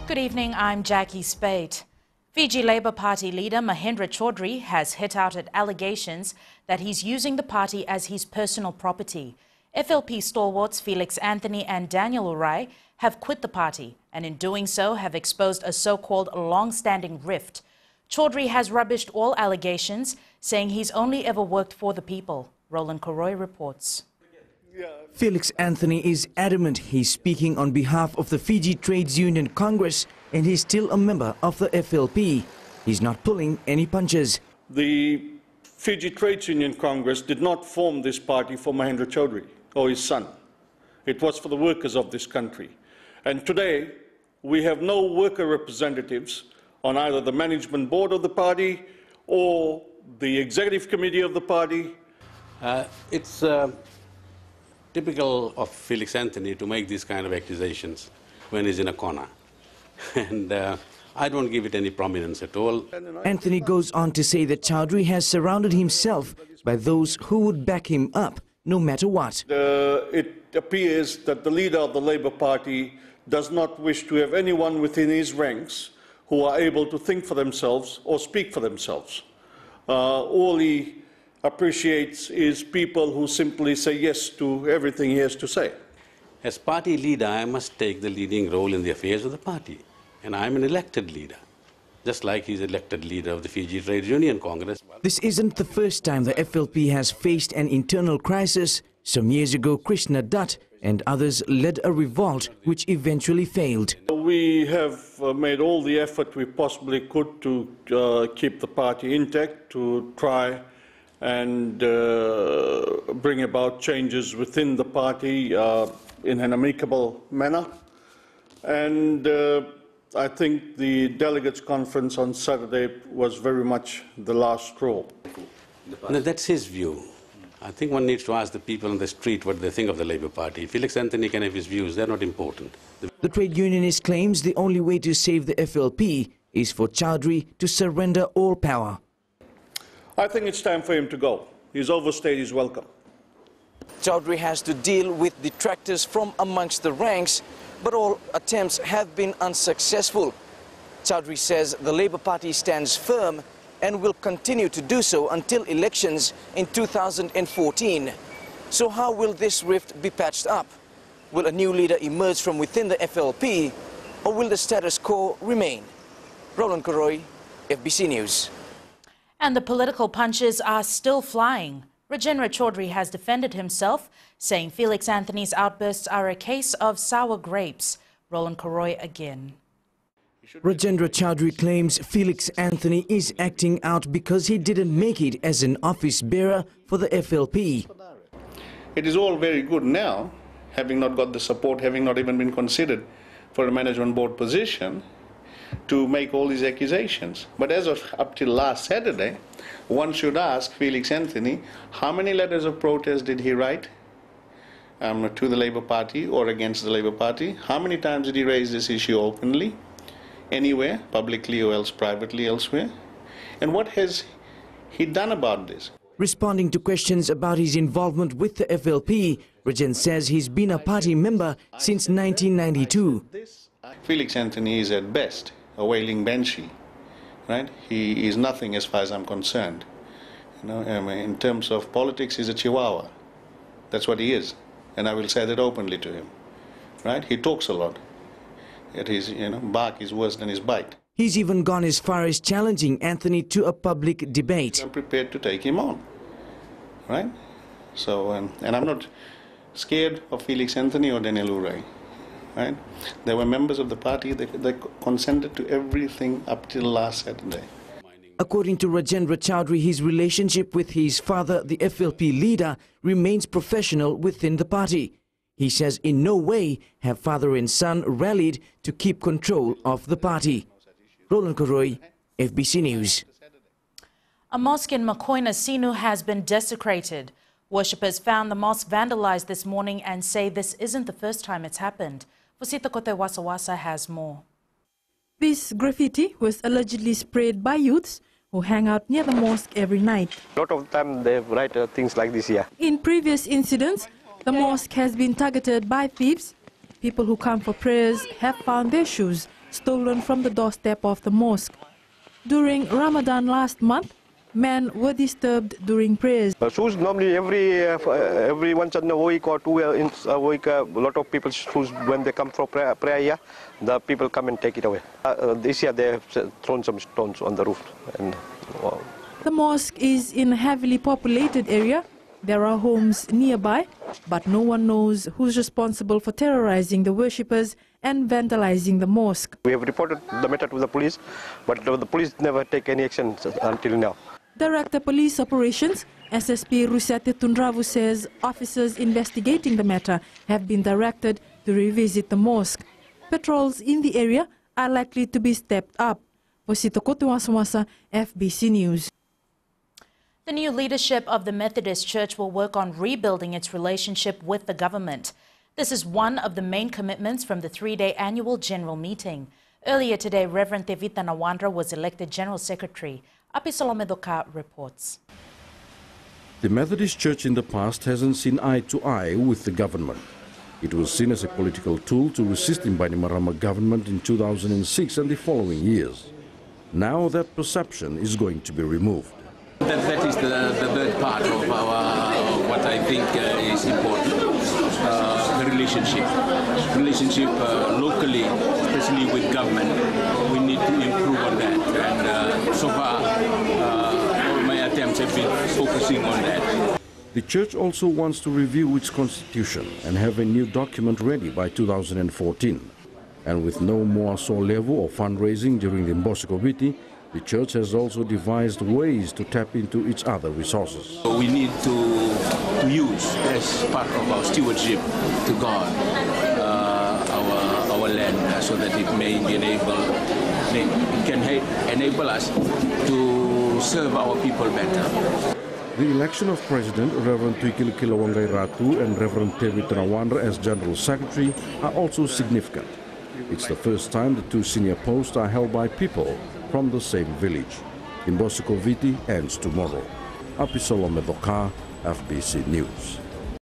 Good evening, I'm Jackie Spade. Fiji Labour Party leader Mahendra Chaudhry has hit out at allegations that he's using the party as his personal property. FLP stalwarts Felix Anthony and Daniel Urai have quit the party and in doing so have exposed a so-called long-standing rift. Chaudhry has rubbished all allegations, saying he's only ever worked for the people. Roland Koroy reports. Felix Anthony is adamant he's speaking on behalf of the Fiji Trades Union Congress and he's still a member of the FLP. He's not pulling any punches. The Fiji Trades Union Congress did not form this party for Mahendra Chaudhry or his son. It was for the workers of this country. And today, we have no worker representatives on either the management board of the party or the executive committee of the party. It's typical of Felix Anthony to make these kind of accusations when he's in a corner. And I don't give it any prominence at all. Anthony goes on to say that Chaudhry has surrounded himself by those who would back him up, no matter what. It appears that the leader of the Labour Party does not wish to have anyone within his ranks who are able to think for themselves or speak for themselves. All he appreciates is people who simply say yes to everything he has to say. As party leader, I must take the leading role in the affairs of the party. And I'm an elected leader, just like he's elected leader of the Fiji Trades Union Congress. This isn't the first time the FLP has faced an internal crisis. Some years ago, Krishna Dutt and others led a revolt which eventually failed. We have made all the effort we possibly could to keep the party intact, to try and bring about changes within the party in an amicable manner. And I think the delegates' conference on Saturday was very much the last straw. No, that's his view. I think one needs to ask the people on the street what they think of the Labour Party. Felix Anthony can have his views, they're not important. The trade unionist claims the only way to save the FLP is for Chaudhry to surrender all power. I think it's time for him to go. He's overstayed his welcome. Chaudhry has to deal with detractors from amongst the ranks, but all attempts have been unsuccessful. Chaudhry says the Labour Party stands firm and will continue to do so until elections in 2014. So how will this rift be patched up? Will a new leader emerge from within the FLP, or will the status quo remain? Roland Koroy, FBC News. And the political punches are still flying. Mahendra Chaudhry has defended himself, saying Felix Anthony's outbursts are a case of sour grapes. Roland Koroy again. Mahendra Chaudhry claims Felix Anthony is acting out because he didn't make it as an office bearer for the FLP. It is all very good now, having not got the support, having not even been considered for a management board position, to make all these accusations. But as of up till last Saturday, one should ask Felix Anthony, how many letters of protest did he write to the Labour Party or against the Labour Party? How many times did he raise this issue openly, anywhere, publicly or else privately elsewhere? And what has he done about this? Responding to questions about his involvement with the FLP, Rajan says he's been a party member since 1992. Felix Anthony is at best a wailing banshee, right? He is nothing as far as I'm concerned. You know, in terms of politics, he's a chihuahua. That's what he is, and I will say that openly to him, right? He talks a lot. Yet his bark is worse than his bite. He's even gone as far as challenging Anthony to a public debate. I'm prepared to take him on, right? So, and I'm not scared of Felix Anthony or Daniel Urai. Right? They were members of the party, they consented to everything up till last Saturday. According to Mahendra Chaudhry, his relationship with his father, the FLP leader, remains professional within the party. He says in no way have father and son rallied to keep control of the party. Roland Koroy, FBC News. A mosque in Makoina, Sinu has been desecrated. Worshippers found the mosque vandalized this morning and say this isn't the first time it's happened. Fusita Kote Wasawasa has more. This graffiti was allegedly sprayed by youths who hang out near the mosque every night. A lot of the time they write things like this here. In previous incidents, the mosque has been targeted by thieves. People who come for prayers have found their shoes stolen from the doorstep of the mosque. During Ramadan last month, men were disturbed during prayers. Shoes normally every once in a week or 2 in a week, a lot of people shoes when they come for prayer here, the people come and take it away. This year they have thrown some stones on the roof. And, wow. The mosque is in a heavily populated area. There are homes nearby, but no one knows who's responsible for terrorizing the worshippers and vandalizing the mosque. We have reported the matter to the police, but the police never take any action until now. Director Police Operations, SSP Rusete Tundravu, says officers investigating the matter have been directed to revisit the mosque. Patrols in the area are likely to be stepped up. Posito Kotuwaswasa, FBC News. The new leadership of the Methodist Church will work on rebuilding its relationship with the government. This is one of the main commitments from the 3-day annual general meeting. Earlier today, Reverend Tevita Nawandra was elected General Secretary. Apisolome Doka reports. The Methodist Church in the past hasn't seen eye to eye with the government. It was seen as a political tool to resist the Bainimarama government in 2006 and the following years. Now that perception is going to be removed. That is the third part of what I think is important, the relationship locally, especially with government. We need to improve on that, and so far all my attempts have been focusing on that. The church also wants to review its constitution and have a new document ready by 2014. And with no more level or fundraising during the Mosque Vandalized, the church has also devised ways to tap into its other resources. We need to use as part of our stewardship to God our land, so that it may be enable us to serve our people better. The election of President Reverend Tuikil Kilawangai Ratu and Reverend Tevita Nawandra as General Secretary are also significant. It's the first time the two senior posts are held by people from the same village. Mosque Vandalized ends tomorrow. Apisolome Doka, FBC News.